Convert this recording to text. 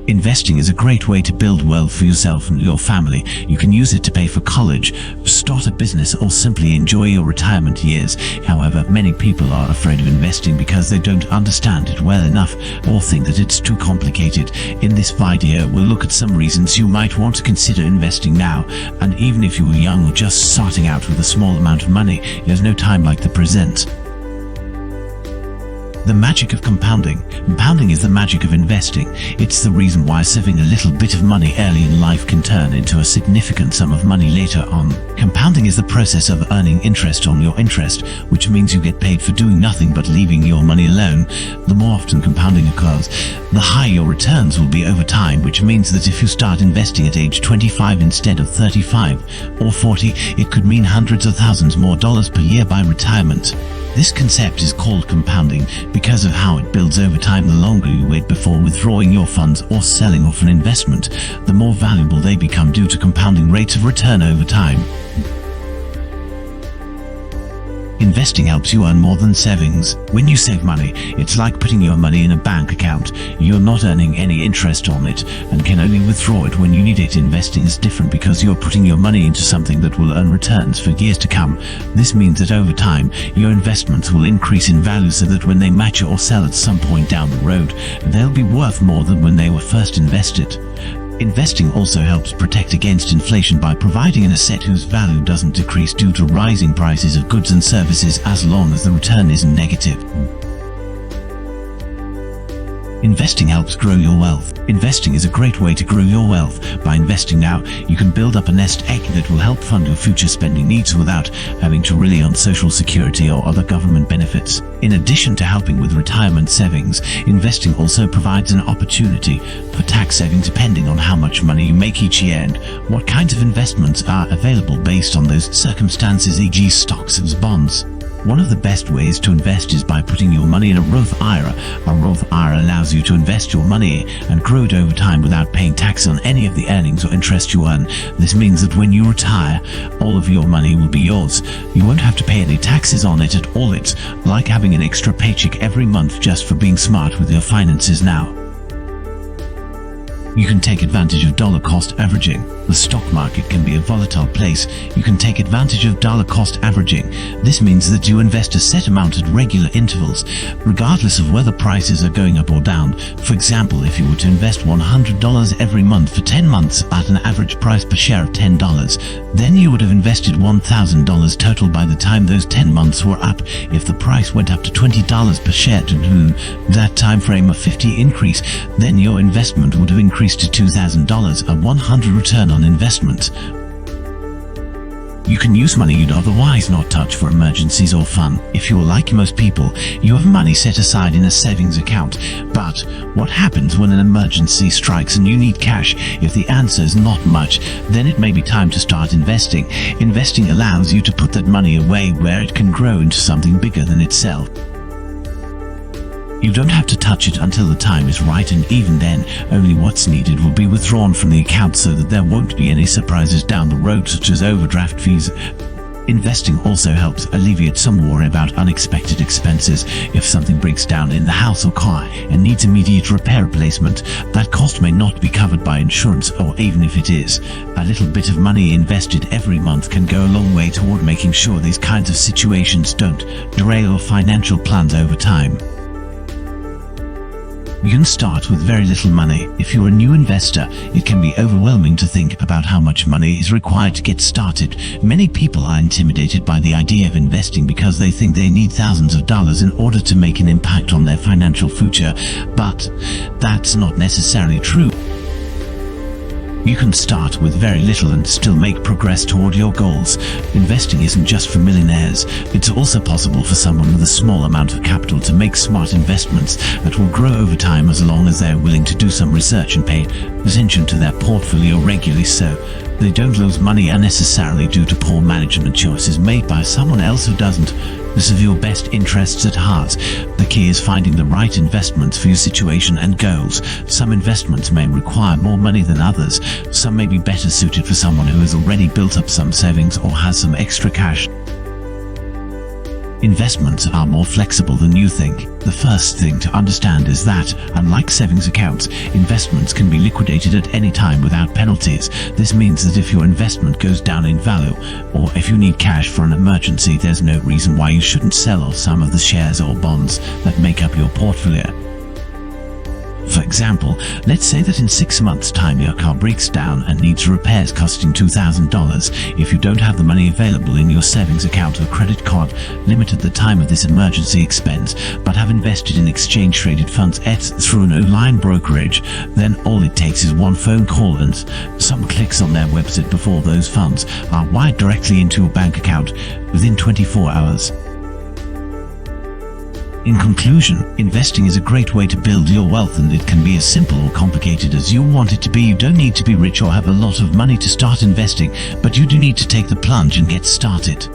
Investing is a great way to build wealth for yourself and your family. You can use it to pay for college, start a business, or simply enjoy your retirement years. However, many people are afraid of investing because they don't understand it well enough or think that it's too complicated. In this video, we'll look at some reasons you might want to consider investing now. And even if you are young or just starting out with a small amount of money, there's no time like the present. The magic of compounding. Compounding is the magic of investing. It's the reason why saving a little bit of money early in life can turn into a significant sum of money later on. Compounding is the process of earning interest on your interest, which means you get paid for doing nothing but leaving your money alone. The more often compounding occurs, the higher your returns will be over time, which means that if you start investing at age 25 instead of 35 or 40, it could mean hundreds of thousands more dollars per year by retirement. This concept is called compounding because of how it builds over time. The longer you wait before withdrawing your funds or selling off an investment, the more valuable they become due to compounding rates of return over time. Investing helps you earn more than savings. When you save money, it's like putting your money in a bank account. You're not earning any interest on it and can only withdraw it when you need it. Investing is different because you're putting your money into something that will earn returns for years to come. This means that over time, your investments will increase in value so that when they mature or sell at some point down the road, they'll be worth more than when they were first invested. Investing also helps protect against inflation by providing an asset whose value doesn't decrease due to rising prices of goods and services as long as the return isn't negative. Investing helps grow your wealth. Investing is a great way to grow your wealth. By investing now, you can build up a nest egg that will help fund your future spending needs without having to rely on Social Security or other government benefits. In addition to helping with retirement savings, investing also provides an opportunity for tax saving depending on how much money you make each year and what kinds of investments are available based on those circumstances, e.g. stocks and bonds. One of the best ways to invest is by putting your money in a Roth IRA. A Roth IRA allows you to invest your money and grow it over time without paying tax on any of the earnings or interest you earn. This means that when you retire, all of your money will be yours. You won't have to pay any taxes on it at all. It's like having an extra paycheck every month just for being smart with your finances now. You can take advantage of dollar cost averaging. The stock market can be a volatile place. You can take advantage of dollar cost averaging. This means that you invest a set amount at regular intervals, regardless of whether prices are going up or down. For example, if you were to invest $100 every month for 10 months at an average price per share of $10, then you would have invested $1,000 total by the time those 10 months were up. If the price went up to $20 per share to that time frame of 50 increase, then your investment would have increased to $2,000, a 100 return on investment. You can use money you'd otherwise not touch for emergencies or fun. If you're like most people, you have money set aside in a savings account. But what happens when an emergency strikes and you need cash? If the answer is not much, then it may be time to start investing. Investing allows you to put that money away where it can grow into something bigger than itself. You don't have to touch it until the time is right, and even then, only what's needed will be withdrawn from the account so that there won't be any surprises down the road, such as overdraft fees. Investing also helps alleviate some worry about unexpected expenses. If something breaks down in the house or car and needs immediate repair replacement, that cost may not be covered by insurance, or even if it is, a little bit of money invested every month can go a long way toward making sure these kinds of situations don't derail your financial plans over time. You can start with very little money. If you're a new investor, it can be overwhelming to think about how much money is required to get started. Many people are intimidated by the idea of investing because they think they need thousands of dollars in order to make an impact on their financial future, but that's not necessarily true. You can start with very little and still make progress toward your goals. Investing isn't just for millionaires. It's also possible for someone with a small amount of capital to make smart investments that will grow over time as long as they're willing to do some research and pay attention to their portfolio regularly so they don't lose money unnecessarily due to poor management choices made by someone else who doesn't have your best interests at heart. The key is finding the right investments for your situation and goals. Some investments may require more money than others. Some may be better suited for someone who has already built up some savings or has some extra cash. Investments are more flexible than you think. The first thing to understand is that, unlike savings accounts, investments can be liquidated at any time without penalties. This means that if your investment goes down in value, or if you need cash for an emergency, there's no reason why you shouldn't sell off some of the shares or bonds that make up your portfolio. For example, let's say that in 6 months' time your car breaks down and needs repairs costing $2,000. If you don't have the money available in your savings account or credit card limit at the time of this emergency expense, but have invested in exchange-traded funds through an online brokerage, then all it takes is one phone call and some clicks on their website before those funds are wired directly into your bank account within 24 hours. In conclusion, investing is a great way to build your wealth, and it can be as simple or complicated as you want it to be. You don't need to be rich or have a lot of money to start investing, but you do need to take the plunge and get started.